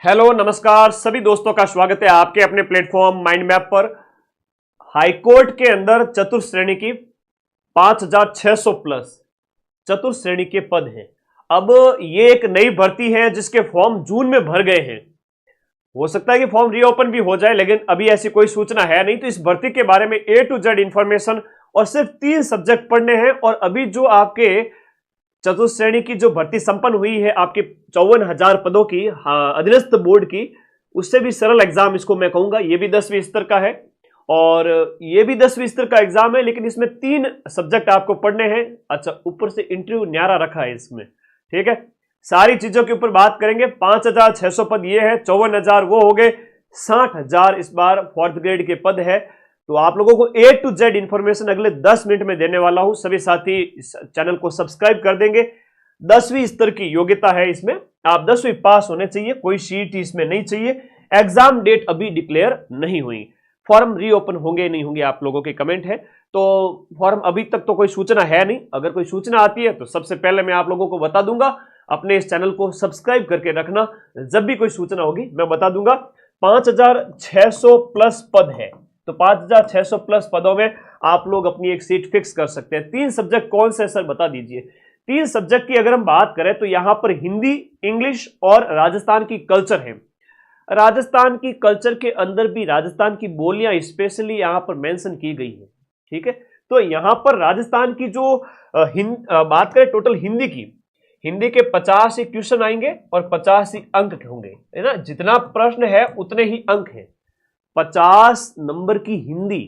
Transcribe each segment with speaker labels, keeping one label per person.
Speaker 1: Hello नमस्कार सभी दोस्तों का स्वागत है आपके अपने प्लेटफॉर्म माइंड मैप पर। हाईकोर्ट के अंदर चतुर्थ श्रेणी की 5600 प्लस चतुर्थ श्रेणी के पद हैं। अब ये एक नई भर्ती है जिसके फॉर्म जून में भर गए हैं। हो सकता है कि फॉर्म रीओपन भी हो जाए, लेकिन अभी ऐसी कोई सूचना है नहीं। तो इस भर्ती के बारे में A to Z इंफॉर्मेशन और सिर्फ 3 सब्जेक्ट पढ़ने हैं। और अभी जो आपके चतुर्थ श्रेणी की जो भर्ती संपन्न हुई है आपके 54,000 पदों की अधीनस्थ बोर्ड की, उससे भी सरल एग्जाम इसको मैं कहूंगा। ये भी 10वीं स्तर का है और ये भी 10वीं स्तर का एग्जाम है, लेकिन इसमें 3 सब्जेक्ट आपको पढ़ने हैं। अच्छा, ऊपर से इंटरव्यू न्यारा रखा है इसमें, ठीक है। सारी चीजों के ऊपर बात करेंगे। 5,600 पद ये है, 54,000 वो हो गए, 60,000 इस बार 4th ग्रेड के पद है। तो आप लोगों को A to Z इंफॉर्मेशन अगले 10 मिनट में देने वाला हूं। सभी साथी इस चैनल को सब्सक्राइब कर देंगे। 10वीं स्तर की योग्यता है इसमें, आप 10वीं पास होने चाहिए, कोई CET इसमें नहीं चाहिए। एग्जाम डेट अभी डिक्लेयर नहीं हुई, फॉर्म रीओपन होंगे नहीं होंगे आप लोगों के कमेंट है। तो फॉर्म अभी तक तो कोई सूचना है नहीं। अगर कोई सूचना आती है तो सबसे पहले मैं आप लोगों को बता दूंगा। अपने इस चैनल को सब्सक्राइब करके रखना, जब भी कोई सूचना होगी मैं बता दूंगा। 5,600 प्लस पद है, तो 5,600 प्लस पदों में आप लोग अपनी एक सीट फिक्स कर सकते हैं। 3 सब्जेक्ट कौन से सर बता दीजिए। 3 सब्जेक्ट की अगर हम बात करें तो यहां पर हिंदी, इंग्लिश और राजस्थान की कल्चर है। राजस्थान की कल्चर के अंदर भी राजस्थान की बोलियां स्पेशली यहां पर मेंशन की गई है, ठीक है। तो यहां पर राजस्थान की जो बात करें टोटल हिंदी की, हिंदी के 50 ही क्वेश्चन आएंगे और 50 ही अंक होंगे, है ना। जितना प्रश्न है उतने ही अंक हैं। 50 नंबर की हिंदी,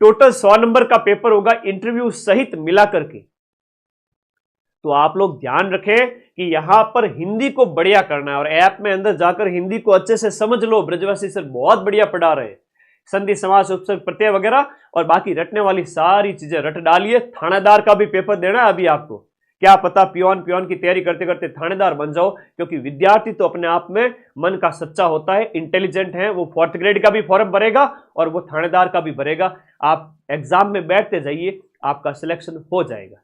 Speaker 1: टोटल 100 नंबर का पेपर होगा इंटरव्यू सहित मिला करके। तो आप लोग ध्यान रखें कि यहां पर हिंदी को बढ़िया करना है और ऐप में अंदर जाकर हिंदी को अच्छे से समझ लो। ब्रजवासी सर बहुत बढ़िया पढ़ा रहे हैं, संधि समास उपसर्ग प्रत्यय वगैरह, और बाकी रटने वाली सारी चीजें रट डालिए। थानेदार का भी पेपर देना है अभी आपको, क्या पता पियोन की तैयारी करते करते थानेदार बन जाओ। क्योंकि विद्यार्थी तो अपने आप में मन का सच्चा होता है, इंटेलिजेंट है, वो 4th ग्रेड का भी फॉर्म भरेगा और वो थानेदार का भी भरेगा। आप एग्जाम में बैठते जाइए, आपका सिलेक्शन हो जाएगा।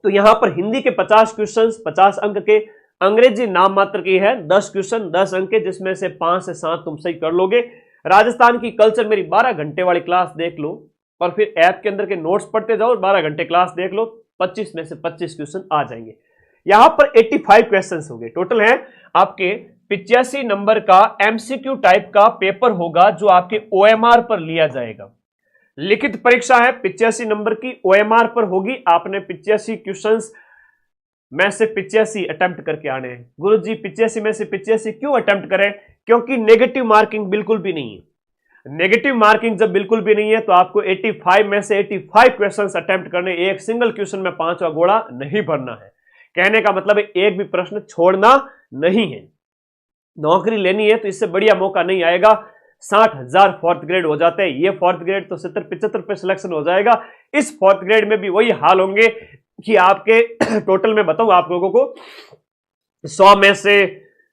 Speaker 1: तो यहां पर हिंदी के 50 क्वेश्चन 50 अंक के, अंग्रेजी नाम मात्र की है 10 क्वेश्चन 10 अंक के, जिसमें से 5 से 7 तुम सही कर लोगे। राजस्थान की कल्चर मेरी 12 घंटे वाली क्लास देख लो और फिर ऐप के अंदर के नोट्स पढ़ते जाओ और 12 घंटे क्लास देख लो। 25 में से 25 क्वेश्चन आ जाएंगे। यहां पर 85 क्वेश्चन हो गए टोटल है। आपके 85 नंबर का MCQ टाइप का पेपर होगा जो आपके OMR पर लिया जाएगा। लिखित परीक्षा है 85 नंबर की, OMR पर होगी। आपने 85 क्वेश्चंस में से 85 अटेम्प्ट करके आने हैं। गुरुजी 85 में से 85 क्यों अटेम्प्ट करें? क्योंकि नेगेटिव मार्किंग बिल्कुल भी नहीं है। नेगेटिव मार्किंग जब बिल्कुल भी नहीं है तो आपको 85 में से 85 क्वेश्चंस अटेम्प्ट करने, एक सिंगल क्वेश्चन में 5वां घोड़ा नहीं भरना है। कहने का मतलब है एक भी प्रश्न छोड़ना नहीं है। नौकरी लेनी है तो इससे बढ़िया मौका नहीं आएगा। 60,000 4th ग्रेड हो जाते हैं, ये 4th ग्रेड तो 70-75 पे सिलेक्शन हो जाएगा। इस 4th ग्रेड में भी वही हाल होंगे कि आपके टोटल में बताऊं आप लोगों को 100 में से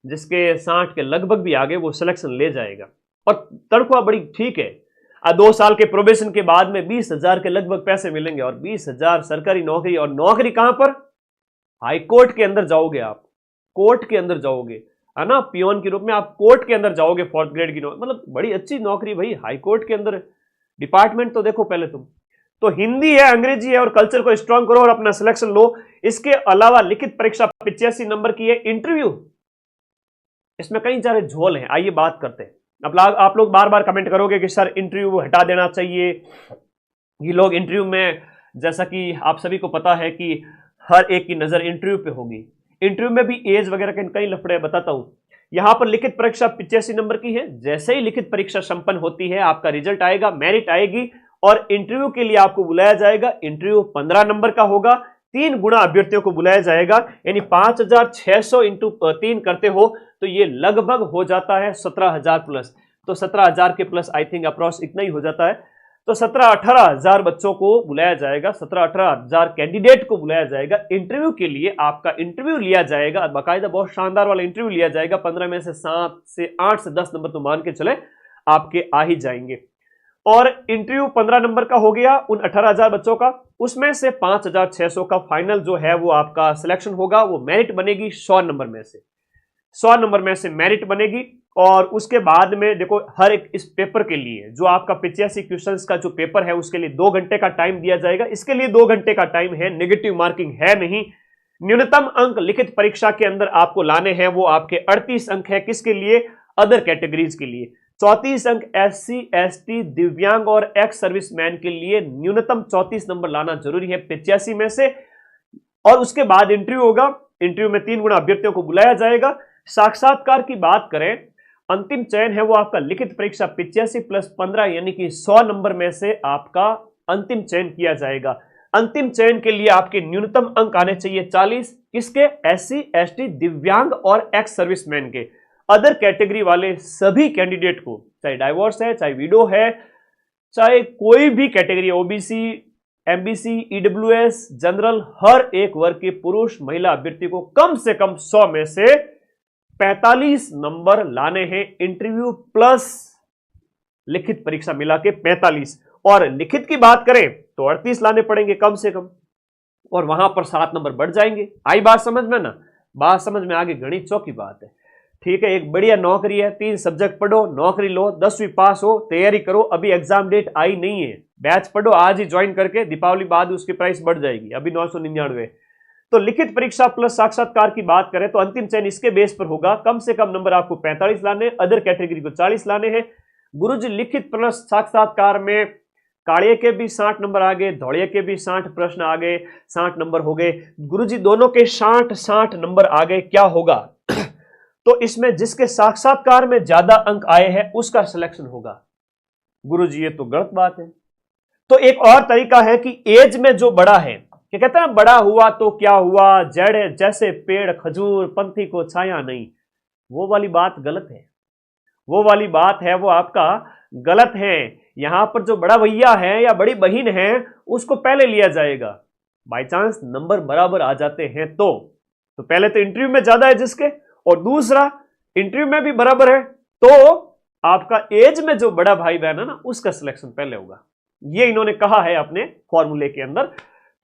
Speaker 1: जिसके 60 के लगभग भी आगे वो सिलेक्शन ले जाएगा। और तनख्वाह बड़ी ठीक है। 2 साल के प्रोबेशन के बाद में 20,000 के लगभग पैसे मिलेंगे और 20,000 सरकारी नौकरी। और नौकरी कहां पर? हाई कोर्ट के अंदर जाओगे आप, कोर्ट के अंदर जाओगे, है ना। पियोन के रूप में आप कोर्ट के अंदर जाओगे। 4th ग्रेड की नौकरी मतलब बड़ी अच्छी नौकरी भाई, हाई कोर्ट के अंदर। डिपार्टमेंट तो देखो पहले तुम। तो हिंदी है, अंग्रेजी है और कल्चर को स्ट्रांग करो और अपना सिलेक्शन लो। इसके अलावा लिखित परीक्षा 85 नंबर की है। इंटरव्यू इसमें कई सारे झोल हैं, आइए बात करते हैं। अब आप लोग बार बार कमेंट करोगे कि सर इंटरव्यू हटा देना चाहिए। ये लोग इंटरव्यू में, जैसा कि आप सभी को पता है कि हर एक की नजर इंटरव्यू पे होगी। इंटरव्यू में भी एज वगैरह के कई लफड़े बताता हूं। यहां पर लिखित परीक्षा 85 नंबर की है। जैसे ही लिखित परीक्षा संपन्न होती है आपका रिजल्ट आएगा, मेरिट आएगी और इंटरव्यू के लिए आपको बुलाया जाएगा। इंटरव्यू 15 नंबर का होगा। 3 गुना अभ्यर्थियों को बुलाया जाएगा, यानी 5,600 इंटू 3 करते हो तो ये लगभग हो जाता है 17,000 प्लस। तो 17,000 के प्लस आई थिंक अप्रॉक्स इतना ही हो जाता है। तो 17-18 हजार बच्चों को बुलाया जाएगा, 17-18 हजार कैंडिडेट को बुलाया जाएगा इंटरव्यू के लिए। आपका इंटरव्यू लिया जाएगा, बाकायदा बहुत शानदार वाला इंटरव्यू लिया जाएगा। 15 में से 7 से 8 से 10 नंबर तो मान के चले आपके आ ही जाएंगे। और इंटरव्यू 15 नंबर का हो गया उन 18,000 बच्चों का। उसमें से 5,600 का फाइनल जो है वो आपका सिलेक्शन होगा, वो मेरिट बनेगी 100 नंबर में से। 100 नंबर में से मेरिट बनेगी। और उसके बाद में देखो, हर एक इस पेपर के लिए जो आपका 85 क्वेश्चंस का जो पेपर है उसके लिए 2 घंटे का टाइम दिया जाएगा। इसके लिए 2 घंटे का टाइम है, नेगेटिव मार्किंग है नहीं। न्यूनतम अंक लिखित परीक्षा के अंदर आपको लाने हैं, वो आपके 38 अंक है। किसके लिए? अदर कैटेगरीज के लिए। 34 अंक SC ST दिव्यांग और एक्स सर्विसमैन के लिए न्यूनतम 34 नंबर लाना जरूरी है 85 में से। और उसके बाद इंटरव्यू होगा। इंटरव्यू में 3 गुना अभ्यर्थियों को बुलाया जाएगा। साक्षात्कार की बात करें, अंतिम चयन है वो आपका लिखित परीक्षा 85 प्लस 15 यानी कि 100 नंबर में से आपका अंतिम चयन किया जाएगा। अंतिम चयन के लिए आपके न्यूनतम अंक आने चाहिए 40। किसके? SC ST दिव्यांग और एक्स सर्विसमैन के। अदर कैटेगरी वाले सभी कैंडिडेट को, चाहे डाइवोर्स है, चाहे विडो है, चाहे कोई भी category, OBC MBC EWS general, हर एक वर्ग के पुरुष महिला अभ्यर्थी को कम से कम 100 में से 45 नंबर लाने हैं। इंटरव्यू प्लस लिखित परीक्षा मिला के 45। और लिखित की बात करें तो 38 लाने पड़ेंगे कम से कम, और वहां पर 7 नंबर बढ़ जाएंगे। आई बात समझ में ना? बात समझ में आगे गणित चौकी बात है। ठीक है, एक बढ़िया नौकरी है, 3 सब्जेक्ट पढ़ो, नौकरी लो, 10वीं पास हो, तैयारी करो। अभी एग्जाम डेट आई नहीं है, बैच पढ़ो आज ही ज्वाइन करके, दीपावली बाद उसकी प्राइस बढ़ जाएगी, अभी 999। तो लिखित परीक्षा प्लस साक्षात्कार की बात करें तो अंतिम चयन इसके बेस पर होगा। कम से कम नंबर आपको 45 लाने, अदर कैटेगरी को 40 लाने हैं। गुरुजी लिखित प्लस साक्षात्कार में काड़िए के भी 60 नंबर आ गए, धौड़िए के भी 60 प्रश्न आ गए, 60 नंबर हो गए। गुरुजी दोनों के 60 नंबर आ गए। क्या होगा? तो इसमें जिसके साक्षात्कार में ज्यादा अंक आए हैं उसका सिलेक्शन होगा। गुरुजी ये तो गलत बात है। तो एक और तरीका है कि एज में जो बड़ा है, क्या कहते हैं, बड़ा हुआ तो क्या हुआ, जड़ जैसे पेड़ खजूर, पंथी को छाया नहीं, वो वाली बात गलत है। वो वाली बात है वो आपका गलत है। यहां पर जो बड़ा भैया है या बड़ी बहन है उसको पहले लिया जाएगा। बाई चांस नंबर बराबर आ जाते हैं तो पहले तो इंटरव्यू में ज्यादा है जिसके, और दूसरा इंटरव्यू में भी बराबर है, तो आपका एज में जो बड़ा भाई बहन है ना उसका सिलेक्शन पहले होगा। ये इन्होंने कहा है अपने फॉर्मूले के अंदर।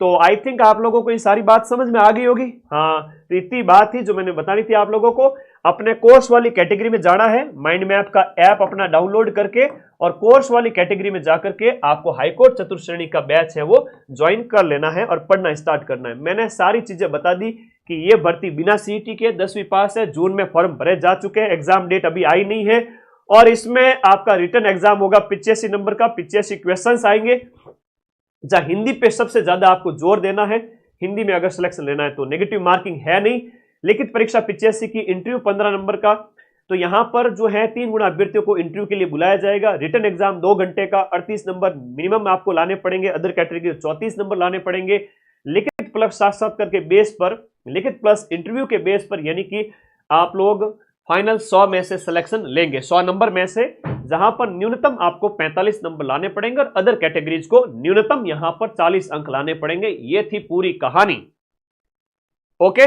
Speaker 1: तो आई थिंक आप लोगों को ये सारी बात समझ में आ गई होगी। हाँ, तो इतनी बात थी जो मैंने बतानी थी आप लोगों को। अपने कोर्स वाली कैटेगरी में जाना है, माइंड मैप का ऐप अपना डाउनलोड करके, और कोर्स वाली कैटेगरी में जाकर के आपको हाईकोर्ट चतुर्श्रेणी का बैच है वो ज्वाइन कर लेना है और पढ़ना स्टार्ट करना है। मैंने सारी चीजें बता दी कि ये भर्ती बिना CET के 10वीं पास है। जून में फॉर्म भरे जा चुके हैं, एग्जाम डेट अभी आई नहीं है, और इसमें आपका रिटर्न एग्जाम होगा 85 नंबर का, 85 क्वेश्चंस आएंगे। जहां हिंदी पे सबसे ज्यादा आपको जोर देना है, हिंदी में अगर सिलेक्शन लेना है तो नेगेटिव मार्किंग है नहीं। लिखित परीक्षा 85 की, इंटरव्यू 15 नंबर का। तो यहां पर जो है 3 गुना अभ्यर्थियों को इंटरव्यू के लिए बुलाया जाएगा। रिटर्न एग्जाम 2 घंटे का, 38 नंबर मिनिमम आपको लाने पड़ेंगे, अदर कैटेगरी 34 नंबर लाने पड़ेंगे। लिखित प्लस साक्षात्कार के बेस पर, लिखित प्लस इंटरव्यू के बेस पर, यानी कि आप लोग फाइनल 100 में से सिलेक्शन लेंगे, 100 नंबर में से, जहां पर न्यूनतम आपको 45 नंबर लाने पड़ेंगे और अदर कैटेगरीज को न्यूनतम यहां पर 40 अंक लाने पड़ेंगे। ये थी पूरी कहानी। ओके,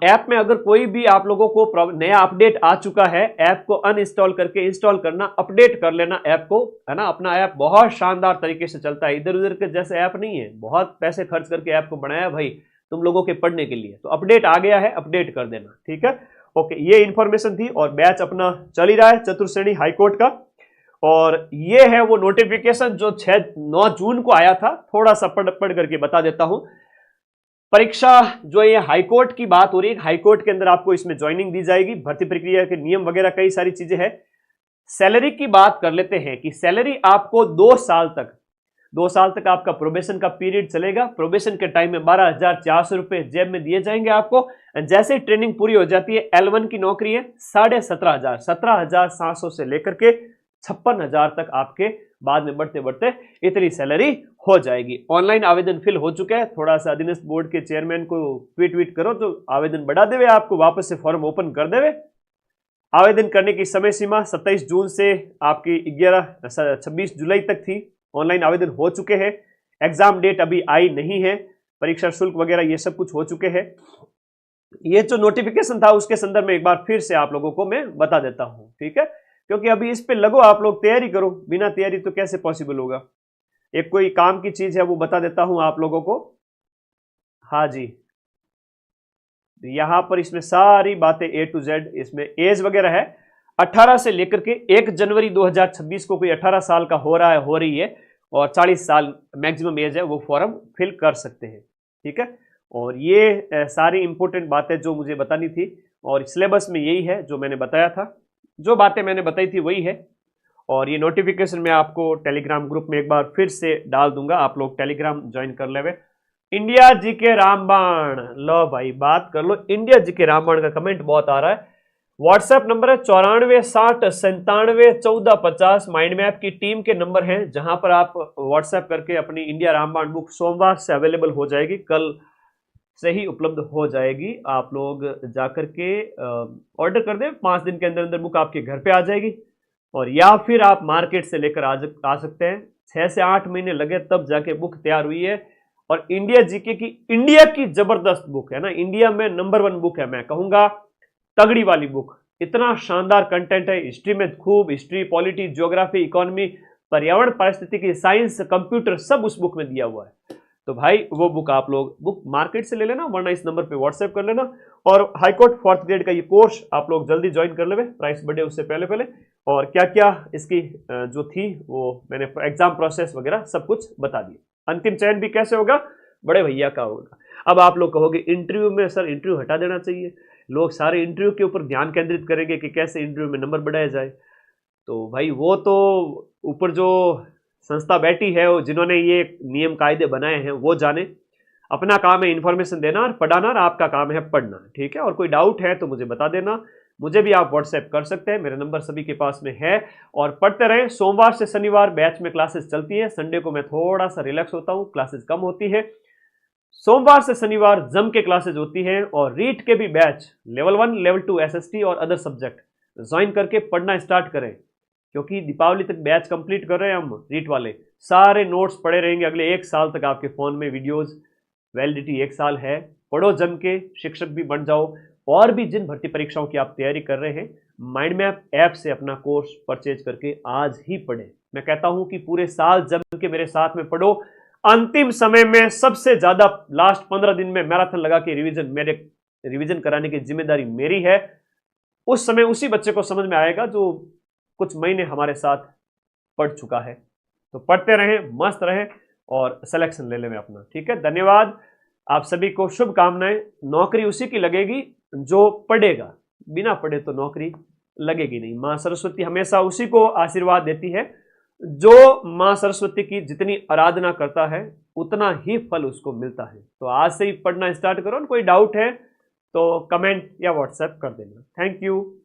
Speaker 1: ऐप में अगर कोई भी आप लोगों को नया अपडेट आ चुका है, ऐप को अनइंस्टॉल करके इंस्टॉल करना, अपडेट कर लेना ऐप को, है ना। अपना ऐप बहुत शानदार तरीके से चलता है, इधर उधर के जैसे ऐप नहीं है। बहुत पैसे खर्च करके ऐप को बनाया भाई तुम लोगों के पढ़ने के लिए, तो अपडेट आ गया है, अपडेट कर देना, ठीक है। ओके, ये इंफॉर्मेशन थी, और बैच अपना चल ही रहा है चतुर्श्रेणी हाईकोर्ट का। और ये है वो नोटिफिकेशन जो 9 जून को आया था। थोड़ा सा पढ़ करके बता देता हूं। परीक्षा जो ये हाईकोर्ट की बात हो रही है, हाईकोर्ट के अंदर आपको इसमें ज्वाइनिंग दी जाएगी, भर्ती प्रक्रिया के नियम वगैरह कई सारी चीजें हैं। सैलरी की बात कर लेते हैं कि सैलरी आपको 2 साल तक आपका प्रोबेशन का पीरियड चलेगा। प्रोबेशन के टाइम में 12,400 रुपए जेब में दिए जाएंगे आपको। जैसे ही ट्रेनिंग पूरी हो जाती है, L1 की नौकरी है, 17,500, 17,700 से लेकर के 56,000 तक आपके बाद में बढ़ते बढ़ते इतनी सैलरी हो जाएगी। ऑनलाइन आवेदन फिल हो चुका है। थोड़ा सा अधीनस्थ बोर्ड के चेयरमैन को ट्वीट करो तो आवेदन बढ़ा देवे, आपको वापस से फॉर्म ओपन कर देवे। आवेदन करने की समय सीमा 27 जून से आपकी 26 जुलाई तक थी। ऑनलाइन आवेदन हो चुके हैं। एग्जाम डेट अभी आई नहीं है। परीक्षा शुल्क वगैरह ये सब कुछ हो चुके हैं। ये जो नोटिफिकेशन था उसके संदर्भ में एक बार फिर से आप लोगों को मैं बता देता हूं, ठीक है, क्योंकि अभी इस पे लगो, आप लोग तैयारी करो। बिना तैयारी तो कैसे पॉसिबल होगा। एक कोई काम की चीज है वो बता देता हूं आप लोगों को। हाँ जी, यहां पर इसमें सारी बातें A to Z, इसमें एज वगैरह है 18 से लेकर के 1 जनवरी 2026 को कोई 18 साल का हो रहा है, हो रही है, और 40 साल मैक्सिमम एज है, वो फॉर्म फिल कर सकते हैं। ठीक है, और ये सारी इंपॉर्टेंट बातें जो मुझे बतानी थी, और सिलेबस में यही है जो मैंने बताया था, जो बातें मैंने बताई थी वही है। और ये नोटिफिकेशन मैं आपको टेलीग्राम ग्रुप में एक बार फिर से डाल दूंगा, आप लोग टेलीग्राम ज्वाइन कर लेवे। इंडिया जी के रामबाण, लो भाई बात कर लो, इंडिया जी के रामबाण का कमेंट बहुत आ रहा है। व्हाट्सएप नंबर है 9460971450, माइंड मैप की टीम के नंबर हैं, जहां पर आप व्हाट्सएप करके अपनी इंडिया रामबाण बुक सोमवार से अवेलेबल हो जाएगी, कल से ही उपलब्ध हो जाएगी। आप लोग जाकर के ऑर्डर कर दें, 5 दिन के अंदर अंदर बुक आपके घर पे आ जाएगी। और या फिर आप मार्केट से लेकर आ सकते हैं, 6 से 8 महीने लगे तब जाके बुक तैयार हुई है। और इंडिया जीके की, इंडिया की जबरदस्त बुक है ना, इंडिया में नंबर 1 बुक है, मैं कहूंगा तगड़ी वाली बुक। इतना शानदार कंटेंट है, हिस्ट्री में खूब, हिस्ट्री, पॉलिटी, ज्योग्राफी, इकोनॉमी, पर्यावरण, पारिस्थितिकी, साइंस, कंप्यूटर, सब उस बुक में दिया हुआ है। तो भाई वो बुक आप लोग बुक मार्केट से ले लेना, वरना इस नंबर पे व्हाट्सएप कर लेना। और हाईकोर्ट 4th ग्रेड का ये कोर्स आप लोग जल्दी ज्वाइन कर लेवे, प्राइस बढ़े उससे पहले पहले। और क्या क्या इसकी जो थी वो मैंने एग्जाम प्रोसेस वगैरह सब कुछ बता दिया। अंतिम चयन भी कैसे होगा, बड़े भैया का होगा। अब आप लोग कहोगे इंटरव्यू में सर इंटरव्यू हटा देना चाहिए, लोग सारे इंटरव्यू के ऊपर ध्यान केंद्रित करेंगे कि कैसे इंटरव्यू में नंबर बढ़ाया जाए। तो भाई वो तो ऊपर जो संस्था बैठी है, जिन्होंने ये नियम कायदे बनाए हैं, वो जाने। अपना काम है इन्फॉर्मेशन देना और पढ़ाना, और आपका काम है पढ़ना। ठीक है, और कोई डाउट है तो मुझे बता देना, मुझे भी आप व्हाट्सएप कर सकते हैं, मेरा नंबर सभी के पास में है। और पढ़ते रहें, सोमवार से शनिवार बैच में क्लासेस चलती है, संडे को मैं थोड़ा सा रिलैक्स होता हूँ, क्लासेस कम होती है। सोमवार से शनिवार जम के क्लासेज होती हैं, और रीट के भी बैच लेवल 1, लेवल 2 एसएसटी और अदर सब्जेक्ट ज्वाइन करके पढ़ना स्टार्ट करें, क्योंकि दीपावली तक बैच कंप्लीट कर रहे हैं हम। रीट वाले सारे नोट्स पड़े रहेंगे अगले 1 साल तक आपके फोन में, वीडियोस, वैलिडिटी 1 साल है। पढ़ो जम के, शिक्षक भी बन जाओ। और भी जिन भर्ती परीक्षाओं की आप तैयारी कर रहे हैं, माइंड मैप ऐप से अपना कोर्स परचेज करके आज ही पढ़े। मैं कहता हूं कि पूरे साल जम के मेरे साथ में पढ़ो, अंतिम समय में सबसे ज्यादा लास्ट 15 दिन में मैराथन लगा के रिवीजन कराने की जिम्मेदारी मेरी है। उस समय उसी बच्चे को समझ में आएगा जो कुछ महीने हमारे साथ पढ़ चुका है। तो पढ़ते रहें, मस्त रहें, और सिलेक्शन ले लें अपना। ठीक है, धन्यवाद आप सभी को, शुभकामनाएं। नौकरी उसी की लगेगी जो पढ़ेगा, बिना पढ़े तो नौकरी लगेगी नहीं। मां सरस्वती हमेशा उसी को आशीर्वाद देती है जो मां सरस्वती की जितनी आराधना करता है उतना ही फल उसको मिलता है। तो आज से ही पढ़ना स्टार्ट करो। कोई डाउट है तो कमेंट या व्हाट्सएप कर देना। Thank you.